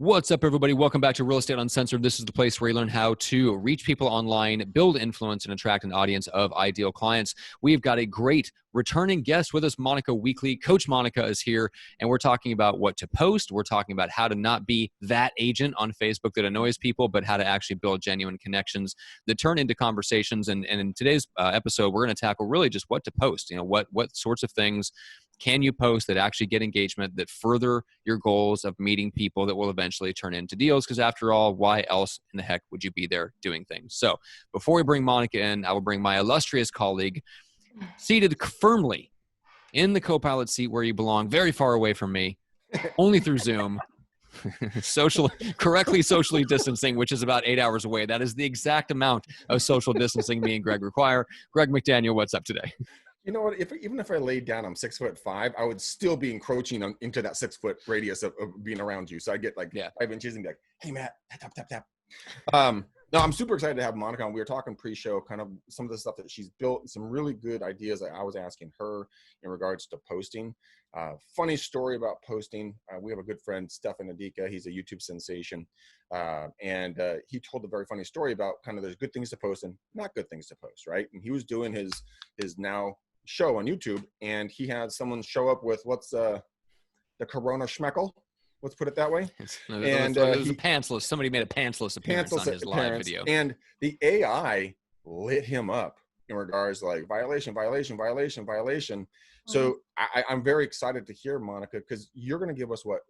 What's up, everybody? Welcome back to Real Estate Uncensored. This is the place where you learn how to reach people online, build influence, and attract an audience of ideal clients. We've got a great returning guest with us, Monica Weakley. Coach Monica is here, and we're talking about what to post. We're talking about how to not be that agent on Facebook that annoys people, but how to actually build genuine connections that turn into conversations. And in today's episode, we're going to tackle really just what to post. You know, what sorts of things can you post that actually get engagement, that further your goals of meeting people that will eventually turn into deals? Because after all, why else in the heck would you be there doing things? So before we bring Monica in, I will bring my illustrious colleague seated firmly in the co-pilot seat where you belong, very far away from me, only through Zoom, correctly socially distancing, which is about 8 hours away. That is the exact amount of social distancing me and Greg require. Greg McDaniel, what's up today? You know what? Even if I laid down, I'm 6'5", I would still be encroaching into that 6 foot radius of being around you. So I get like 5 inches and be like, "Hey, Matt, tap, tap, tap." No, I'm super excited to have Monica on. We were talking pre-show, kind of some of the stuff that she's built, some really good ideas that I was asking her in regards to posting. Funny story about posting. We have a good friend, Stefan Adika. He's a YouTube sensation. And he told a very funny story about kind of there's good things to post and not good things to post, right? And he was doing his now show on YouTube, and he had someone show up with what's the Corona Schmeckle. Let's put it that way. And it was a pantsless. Somebody made a pantsless appearance on his live video. And the AI lit him up in regards to like violation. So I'm very excited to hear, Monica, because you're going to give us what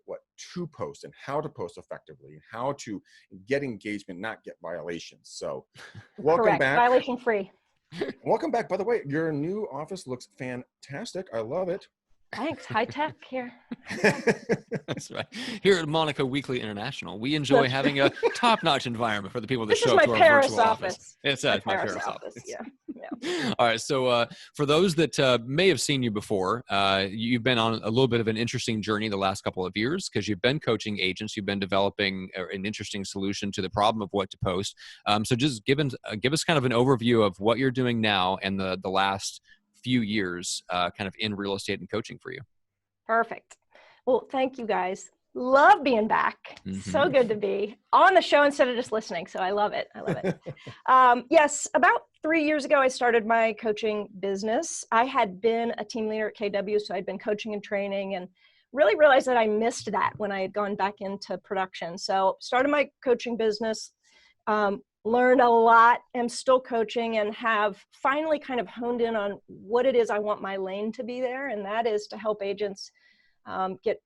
to post and how to post effectively and how to get engagement, not get violations. So welcome back. Violation free. Welcome back. By the way, your new office looks fantastic. I love it. Thanks. High tech here. That's right. Here at Monica Weakley International, we enjoy having a top-notch environment for the people that show up to our virtual office. It's my Paris office. Yeah. All right. So for those that may have seen you before, you've been on a little bit of an interesting journey the last couple of years because you've been coaching agents. You've been developing an interesting solution to the problem of what to post. So just give us kind of an overview of what you're doing now and the last few years kind of in real estate and coaching for you. Perfect. Well, thank you guys. Love being back. So good to be on the show instead of just listening. So I love it. Yes, about 3 years ago, I started my coaching business. I had been a team leader at KW, so I'd been coaching and training and really realized that I missed that when I had gone back into production. So started my coaching business, learned a lot, am still coaching, and have finally kind of honed in on what it is I want my lane to be there. And that is to help agents get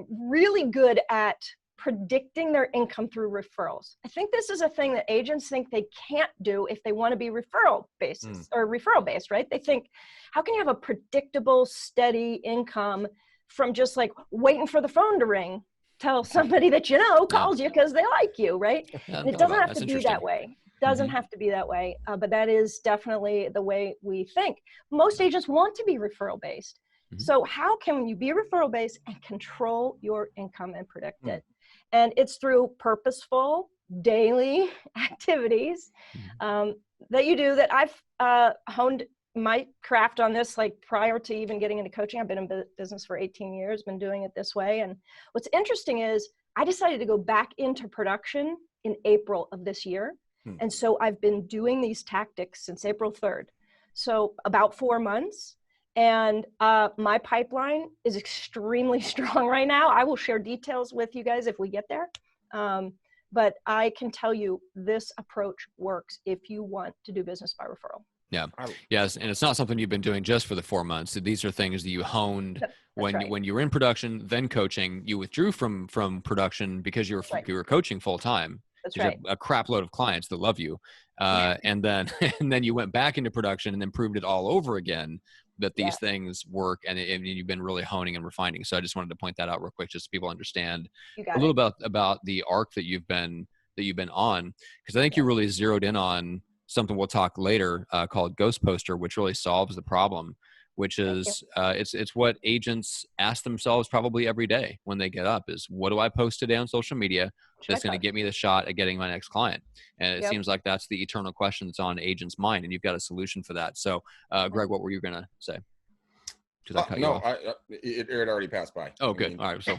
really good at predicting their income through referrals. I think this is a thing that agents think they can't do if they want to be referral based, right? They think, how can you have a predictable, steady income from just like waiting for the phone to ring till somebody that you know calls you because they like you, right? And it doesn't have to be that way. Doesn't have to be that way, but that is definitely the way we think. Most agents want to be referral based. So how can you be referral based and control your income and predict it? And it's through purposeful daily activities that you do that I've honed my craft on this, like prior to even getting into coaching. I've been in business for 18 years, been doing it this way. And what's interesting is I decided to go back into production in April of this year. And so I've been doing these tactics since April 3rd. So about 4 months. And my pipeline is extremely strong right now. I will share details with you guys if we get there. But I can tell you this approach works if you want to do business by referral. Yeah. Yes. And it's not something you've been doing just for the 4 months. These are things that you honed when you were in production, then coaching. You withdrew from production because you were coaching full time. That's right. A crap load of clients that love you. And then you went back into production and then proved it all over again that these things work, and you've been really honing and refining. So I just wanted to point that out real quick, just so people understand a little about the arc that you've been on, because I think you really zeroed in on something we'll talk later called Ghost Poster, which really solves the problem, which is it's what agents ask themselves probably every day when they get up is, what do I post today on social media that's going to get me the shot at getting my next client? And it seems like that's the eternal question that's on agents' mind, and you've got a solution for that. So Greg, what were you going to say? Did I cut you No, off? It already passed by. Oh, good. All right. So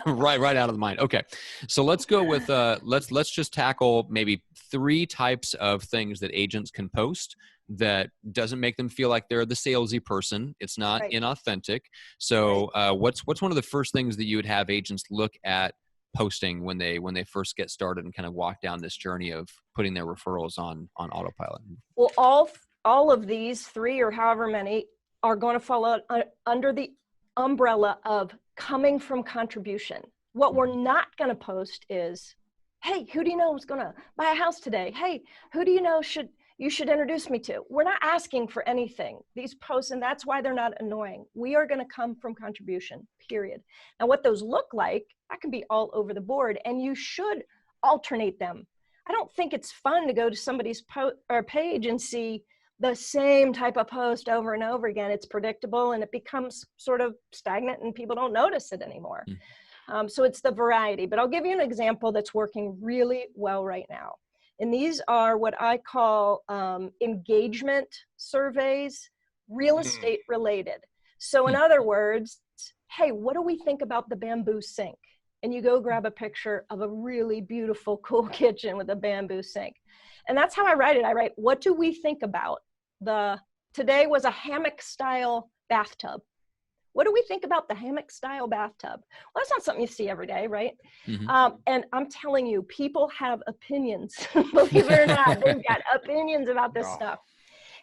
right out of the mind. Okay. So let's go with, let's just tackle maybe 3 types of things that agents can post that doesn't make them feel like they're the salesy person. It's not inauthentic. So what's one of the first things that you would have agents look at posting when they first get started and kind of walk down this journey of putting their referrals on autopilot? Well, all of these 3 or however many are going to fall under the umbrella of coming from contribution. What we're not going to post is, hey, who do you know is going to buy a house today? Hey, who do you know you should introduce me to? We're not asking for anything. These posts, and that's why they're not annoying. We are going to come from contribution, period. Now, what those look like, that can be all over the board, and you should alternate them. I don't think it's fun to go to somebody's page and see the same type of post over and over again. It's predictable and it becomes sort of stagnant and people don't notice it anymore. So it's the variety, but I'll give you an example that's working really well right now. And these are what I call engagement surveys, real estate related. So in other words, hey, what do we think about the bamboo sink? And you go grab a picture of a really beautiful, cool kitchen with a bamboo sink. And that's how I write it. I write, what do we think about today was a hammock style bathtub. What do we think about the hammock style bathtub? Well, that's not something you see every day, right? And I'm telling you, people have opinions, believe it or not. They've got opinions about this stuff.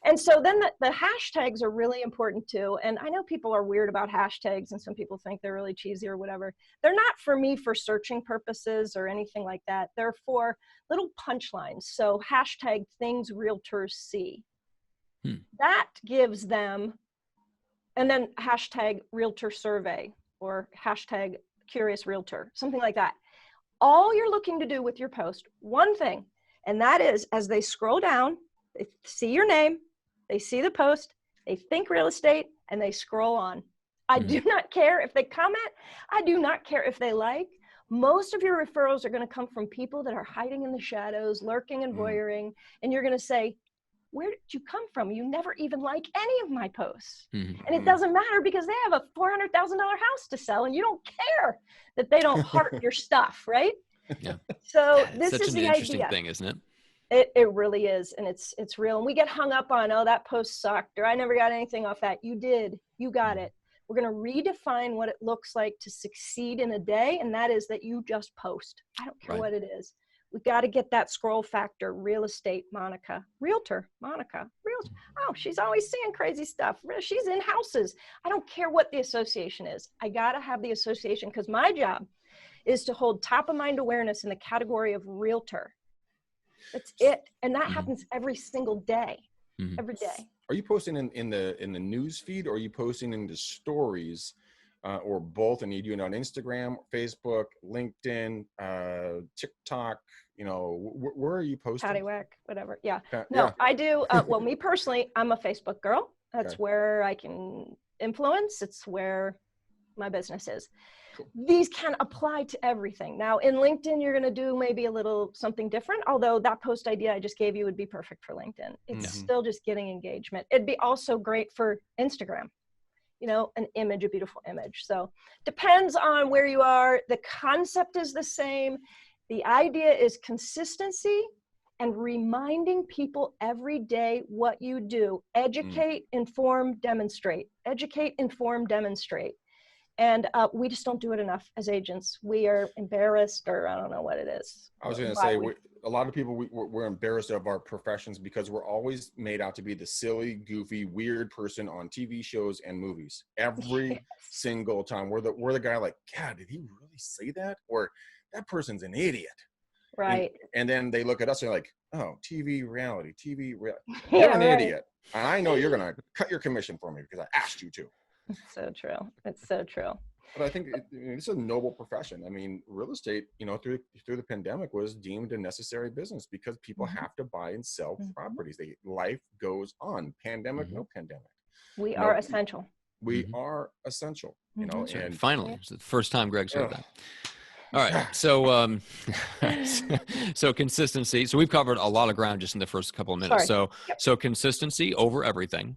And so then the hashtags are really important too. And I know people are weird about hashtags and some people think they're really cheesy or whatever. They're not for me for searching purposes or anything like that. They're for little punchlines. So hashtag things realtors see. That gives them, and then hashtag realtor survey or hashtag curious realtor, something like that. All you're looking to do with your post, one thing, and that is as they scroll down, they see your name, they see the post, they think real estate, and they scroll on. I do not care if they comment. I do not care if they like. Most of your referrals are going to come from people that are hiding in the shadows, lurking and voyeuring, and you're going to say, where did you come from? You never even like any of my posts. And it doesn't matter because they have a $400,000 house to sell and you don't care that they don't heart your stuff, right? Yeah. So this Such is an the interesting idea. thing, isn't it? It really is. And it's real. And we get hung up on, oh, that post sucked, or I never got anything off that. You did. You got it. We're going to redefine what it looks like to succeed in a day. And that is that you just post. I don't care what it is. We got to get that scroll factor. Real estate, Monica. Realtor, Monica. Realtor. Oh, she's always seeing crazy stuff. She's in houses. I don't care what the association is. I got to have the association because my job is to hold top of mind awareness in the category of realtor. That's it. And that happens every single day. Every day. Are you posting in the news feed, or are you posting in the stories, or both? And you do it on Instagram, Facebook, LinkedIn, TikTok? You know, where are you posting? Paddywhack, whatever. Yeah. No, I do. Well, me personally, I'm a Facebook girl. That's where I can influence. It's where my business is. Cool. These can apply to everything. Now in LinkedIn, you're going to do maybe a little something different, although that post idea I just gave you would be perfect for LinkedIn. It's still just getting engagement. It'd be also great for Instagram, you know, an image, a beautiful image. So depends on where you are. The concept is the same. The idea is consistency and reminding people every day what you do. Educate, inform, demonstrate. Educate, inform, demonstrate. And we just don't do it enough as agents. We are embarrassed, or I don't know what it is. I was going to say, a lot of people, we're embarrassed of our professions because we're always made out to be the silly, goofy, weird person on TV shows and movies. Every single time. We're the guy like, God, did he really say that? Or that person's an idiot. Right. And then they look at us and they're like, oh, TV reality. You're an idiot. And I know you're going to cut your commission for me because I asked you to. It's so true. It's so true. But I think it's a noble profession. I mean, real estate, you know, through the pandemic was deemed a necessary business because people have to buy and sell properties. Life goes on. Pandemic, no pandemic. We are essential. We are essential. You know, and finally, it's the first time Greg said that. All right. So, so consistency. So we've covered a lot of ground just in the first couple of minutes. So consistency over everything.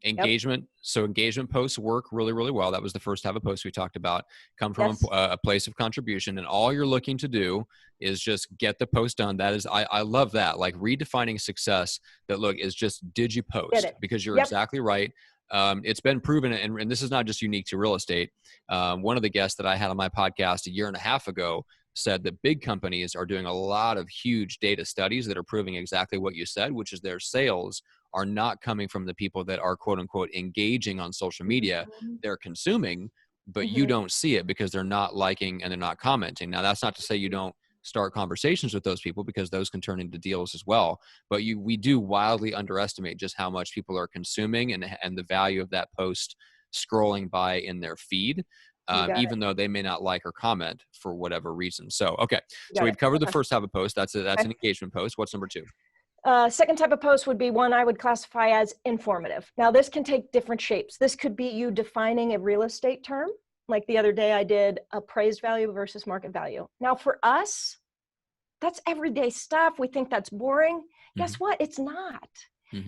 engagement. So engagement posts work really, really well. That was the first type of post we talked about. Come from Yes. a place of contribution, and all you're looking to do is just get the post done. That is, I love that. Like redefining success. That look is just, did you post? Because you're exactly right. It's been proven, and this is not just unique to real estate. One of the guests that I had on my podcast a year and a half ago said that big companies are doing a lot of huge data studies that are proving exactly what you said, which is their sales are not coming from the people that are quote unquote engaging on social media. They're consuming, but you don't see it because they're not liking and they're not commenting. Now, that's not to say you don't start conversations with those people, because those can turn into deals as well. But we do wildly underestimate just how much people are consuming and the value of that post scrolling by in their feed. Even though they may not like or comment for whatever reason. So, okay. So we've covered the first type of post. That's an engagement post. What's number 2? Second type of post would be one I would classify as informative. Now, this can take different shapes. This could be you defining a real estate term. Like the other day I did appraised value versus market value. Now for us, that's everyday stuff. We think that's boring. Guess what? It's not.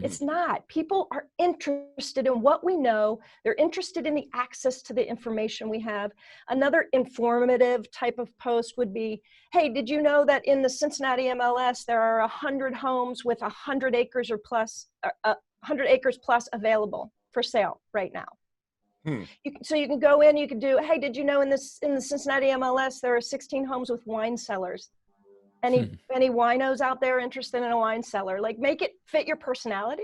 It's not. People are interested in what we know. They're interested in the access to the information we have. Another informative type of post would be, hey, did you know that in the Cincinnati MLS, there are 100 homes with 100 acres or plus, 100 acres plus available for sale right now? So you can go in, you can do, hey, did you know in the Cincinnati MLS, there are 16 homes with wine cellars? Any winos out there interested in a wine cellar? Like, make it fit your personality.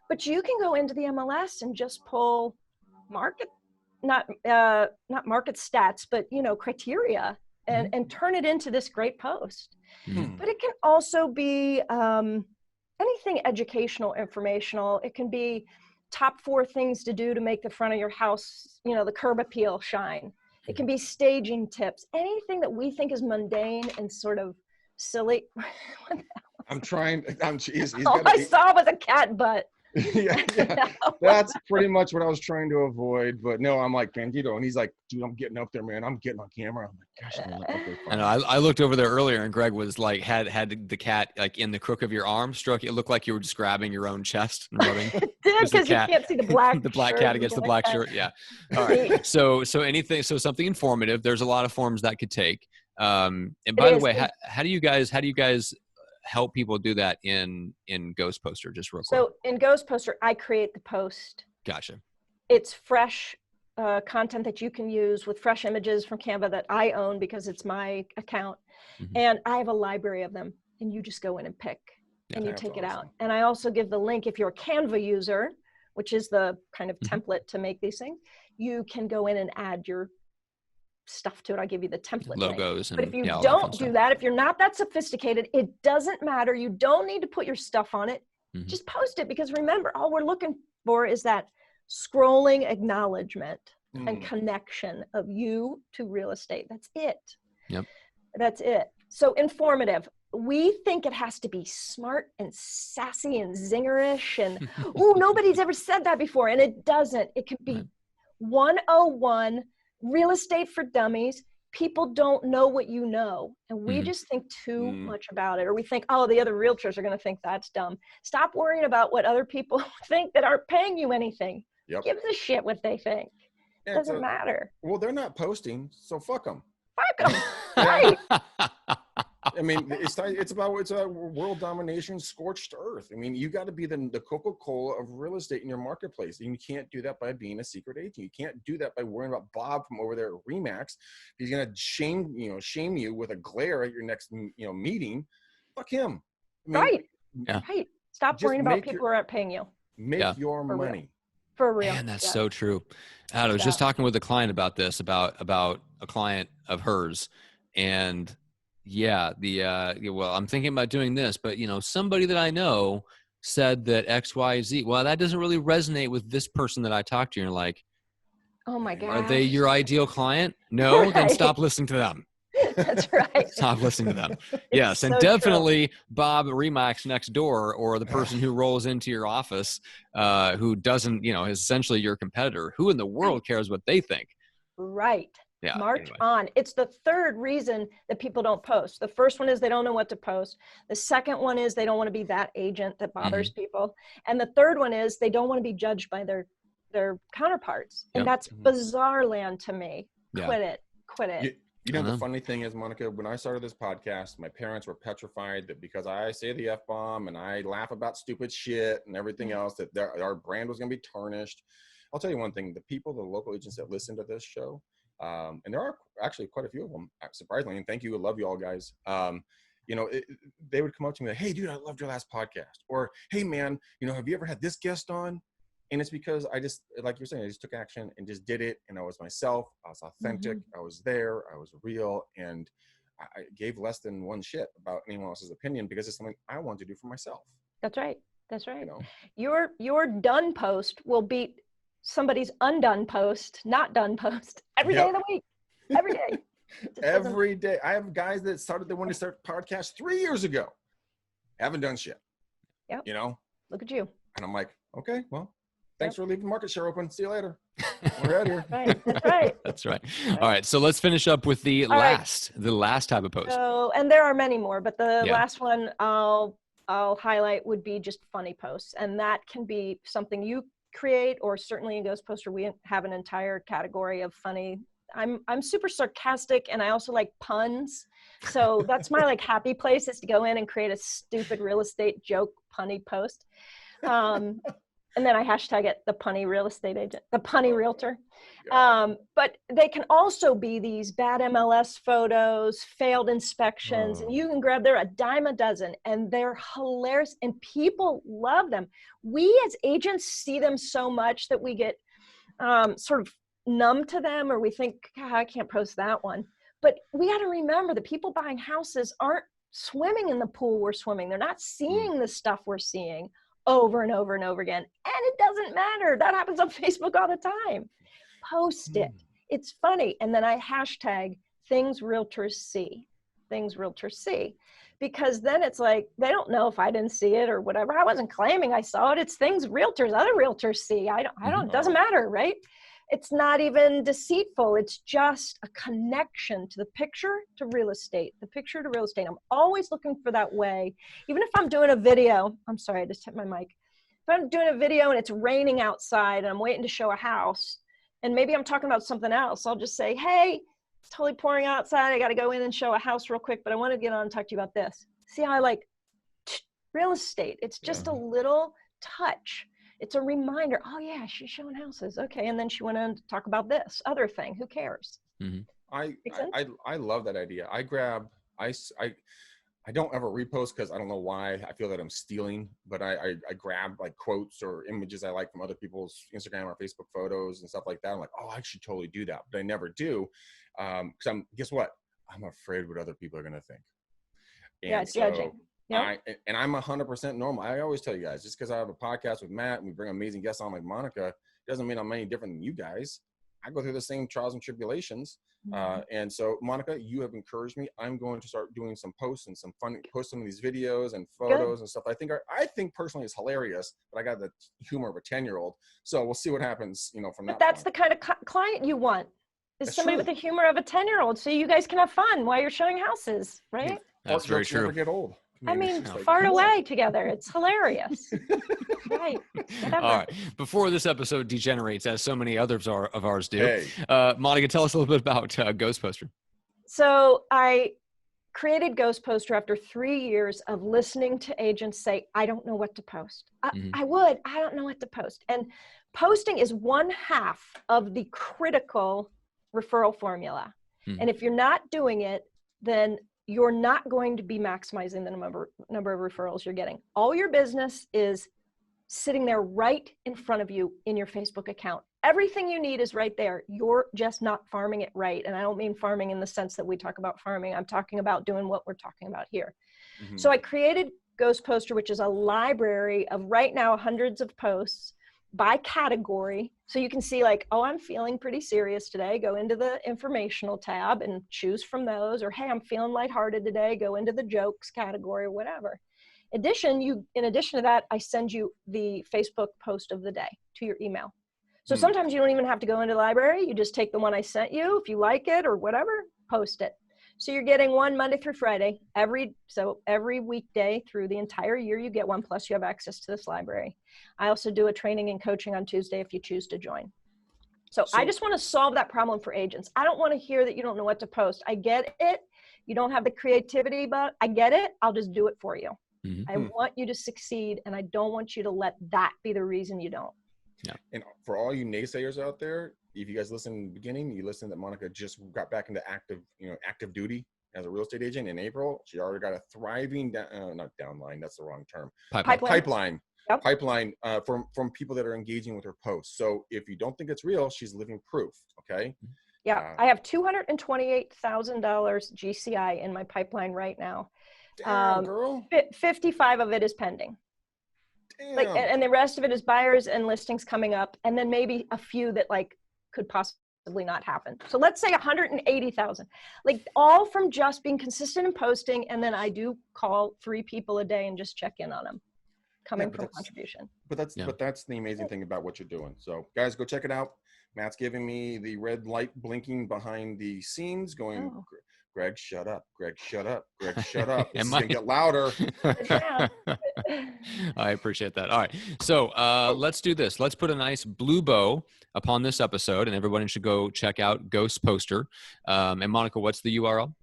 But you can go into the MLS and just pull market, not market stats, but criteria, and turn it into this great post. But it can also be anything educational, informational. It can be top 4 things to do to make the front of your house, the curb appeal shine. It can be staging tips, anything that we think is mundane and sort of silly. I'm trying. All I saw was a cat butt. yeah. That's pretty much what I was trying to avoid. But no, I'm like Bandito, and he's like, dude, I'm getting up there, man. I'm getting on camera. I'm like, gosh, man, okay, fine. I know. I looked over there earlier, and Greg was like, had the cat like in the crook of your arm, stroke. It looked like you were just grabbing your own chest and rubbing. It did, because you can't see the black. The black cat against the black shirt. Yeah. All right. So something informative. There's a lot of forms that could take. And by the way, how do you guys help people do that in Ghost Poster, just real quick? So in Ghost Poster, I create the post. Gotcha. It's fresh content that you can use with fresh images from Canva that I own because it's my account. And I have a library of them, and you just go in and pick and you take it out. And I also give the link, if you're a Canva user, which is the kind of template to make these things, you can go in and add your stuff to it. I'll give you the template logos. But if you don't do that, if you're not that sophisticated, it doesn't matter. You don't need to put your stuff on it. Just post it, because remember, all we're looking for is that scrolling acknowledgement and connection of you to real estate. That's it. Yep. That's it. So informative. We think it has to be smart and sassy and zingerish and, ooh, nobody's ever said that before. And it doesn't. It can be 101 real estate for dummies. People don't know what you know. And we just think too much about it. Or we think, oh, the other realtors are going to think that's dumb. Stop worrying about what other people think that aren't paying you anything. Yep. Give a shit what they think. It doesn't matter. Well, they're not posting, so fuck them. Fuck them. Right. I mean, it's a world domination, scorched earth. I mean, you got to be the Coca-Cola of real estate in your marketplace. And you can't do that by being a secret agent. You can't do that by worrying about Bob from over there at Remax. He's going to shame you with a glare at your next, meeting. Fuck him. I mean, right. Yeah. Right. Stop worrying about people who aren't paying you. Make your money. For real. Man, that's so true. I was just talking with a client about this, about a client of hers. And well, I'm thinking about doing this, but somebody that I know said that X, Y, Z. Well, that doesn't really resonate with this person that I talked to. And you're like, oh my God. Are they your ideal client? No, right. Then stop listening to them. That's right. Stop listening to them. Yes. And so definitely true. Bob Remax next door, or the person who rolls into your office, who doesn't, is essentially your competitor. Who in the world cares what they think? Right. Yeah. March anyway. on. It's the third reason that people don't post. The first one is they don't know what to post. The second one is they don't want to be that agent that bothers people. And the third one is they don't want to be judged by their counterparts. And that's bizarre land to me. Quit it. You know, the funny thing is, Monica, when I started this podcast, my parents were petrified that because I say the F-bomb and I laugh about stupid shit and everything else, that our brand was going to be tarnished. I'll tell you one thing, the local agents that listen to this show, and there are actually quite a few of them, surprisingly, and thank you, I love you all guys. You know, they would come up to me like, hey, dude, I loved your last podcast. Or, hey, man, you know, have you ever had this guest on? And it's because I just, like you're saying, I just took action and just did it. And I was myself. I was authentic. I was there. I was real. And I gave less than one shit about anyone else's opinion because it's something I want to do for myself. That's right. That's right. You know? Your done post will beat somebody's undone post, not done post, every day of the week. Every day. Every day. I have guys that they wanted to start podcasts 3 years ago. Haven't done shit. Yep. You know? Look at you. And I'm like, okay, well, thanks for leaving market share open. See you later. We're out here. Right. That's right. That's right. All right. So let's finish up with the last type of post. So, and there are many more, but the last one I'll highlight would be just funny posts. And that can be something you create, or certainly in Ghost Poster, we have an entire category of funny. I'm super sarcastic and I also like puns. So that's my like happy place, is to go in and create a stupid real estate joke punny post. And then I hashtag it the punny real estate agent, the punny realtor. But they can also be these bad MLS photos, failed inspections, and you can grab, they're a dime a dozen and they're hilarious and people love them. We as agents see them so much that we get sort of numb to them, or we think, I can't post that one. But we got to remember that people buying houses aren't swimming in the pool we're swimming. They're not seeing the stuff we're seeing over and over and over again. And it doesn't matter. That happens on Facebook all the time. Post it. It's funny. And then I hashtag things realtors see. Things realtors see. Because then it's like, they don't know if I didn't see it or whatever. I wasn't claiming I saw it. It's things realtors, other realtors see. I don't, it doesn't matter, right? It's not even deceitful. It's just a connection to the picture to real estate, the picture to real estate. I'm always looking for that way. Even if I'm doing a video, I'm sorry, I just hit my mic. If I'm doing a video and it's raining outside and I'm waiting to show a house, and maybe I'm talking about something else, I'll just say, hey, it's totally pouring outside. I got to go in and show a house real quick, but I want to get on and talk to you about this. See how I like real estate? It's just a little touch. It's a reminder. Oh yeah, she's showing houses. Okay. And then she went on to talk about this other thing. Who cares? I love that idea. I don't ever repost because I don't know why. I feel that I'm stealing, but I grab like quotes or images I like from other people's Instagram or Facebook photos and stuff like that. I'm like, oh, I should totally do that, but I never do. Because guess what? I'm afraid what other people are going to think. And judging. Yep. I'm 100% normal. I always tell you guys, just because I have a podcast with Matt and we bring amazing guests on like Monica, doesn't mean I'm any different than you guys. I go through the same trials and tribulations. And so, Monica, you have encouraged me. I'm going to start doing some posts and post some of these videos and photos and stuff. I think personally it's hilarious, but I got the humor of a 10-year-old. So we'll see what happens, from that. But that's the kind of client you want, is somebody with the humor of a 10-year-old. So you guys can have fun while you're showing houses, right? That's very true. Never get old. I mean, fart away together. It's hilarious. Right. Whatever. All right. Before this episode degenerates, as so many others of ours do, Monica, tell us a little bit about Ghost Poster. So I created Ghost Poster after 3 years of listening to agents say, I don't know what to post. I don't know what to post. And posting is 1/2 of the critical referral formula. And if you're not doing it, then you're not going to be maximizing the number of referrals you're getting. All your business is sitting there right in front of you in your Facebook account. Everything you need is right there. You're just not farming it right. And I don't mean farming in the sense that we talk about farming. I'm talking about doing what we're talking about here. So I created Ghost Poster, which is a library of right now hundreds of posts by category. So you can see like, oh, I'm feeling pretty serious today. Go into the informational tab and choose from those. Or, hey, I'm feeling lighthearted today. Go into the jokes category or whatever. In addition to that, I send you the Facebook post of the day to your email. So sometimes you don't even have to go into the library. You just take the one I sent you. If you like it or whatever, post it. So you're getting one Monday through Friday, every weekday through the entire year, you get one, plus you have access to this library. I also do a training and coaching on Tuesday if you choose to join. So I just want to solve that problem for agents. I don't want to hear that you don't know what to post. I get it. You don't have the creativity, but I get it. I'll just do it for you. I want you to succeed, and I don't want you to let that be the reason you don't. Yeah. And for all you naysayers out there, if you guys listen in the beginning, you listened that Monica just got back into active duty as a real estate agent in April. She already got a thriving, not downline, that's the wrong term. Pipeline. Yep. Pipeline from people that are engaging with her posts. So if you don't think it's real, she's living proof. Okay. Yeah. I have $228,000 GCI in my pipeline right now. Damn, girl. 55 of it is pending. Damn. And the rest of it is buyers and listings coming up, and then maybe a few that could possibly not happen. So let's say 180,000, all from just being consistent in posting, and then I do call 3 people a day and just check in on them, coming from contribution. But that's the amazing thing about what you're doing. So guys, go check it out. Matt's giving me the red light blinking behind the scenes, going. Oh. Greg, shut up. Greg, shut up. Greg, shut up. It's going to get louder. I appreciate that. All right. So let's do this. Let's put a nice blue bow upon this episode, and everybody should go check out Ghost Poster. And Monica, what's the URL?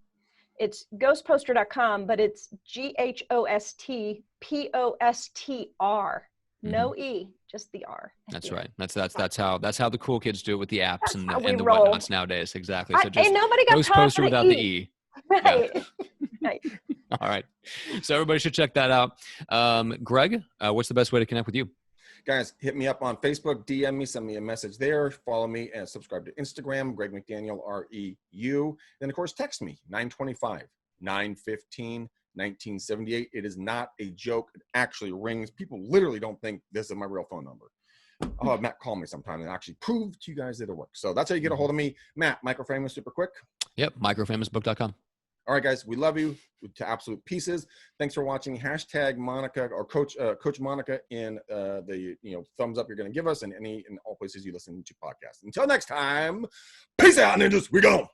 It's ghostposter.com, but it's GHOSTPOSTR. No E, just the R. That's right. That's how the cool kids do it with the apps and the whatnots nowadays. Exactly. So just nobody got Ghost Poster without the E. Right. Yeah. Right. All right. So everybody should check that out. Greg, what's the best way to connect with you? Guys, hit me up on Facebook, DM me, send me a message there, follow me, and subscribe to Instagram, Greg McDaniel, REU. Then, of course, text me, 925-915-1978. It is not a joke. It actually rings. People literally don't think this is my real phone number. I'll have Matt call me sometime and actually prove to you guys that it works. So that's how you get a hold of me. Matt, Microfamous, super quick. Yep, microfamousbook.com. All right, guys, we love you to absolute pieces. Thanks for watching. Hashtag Monica or Coach Monica in the thumbs up you're going to give us, and all places you listen to podcasts. Until next time, peace out, ninjas. We go.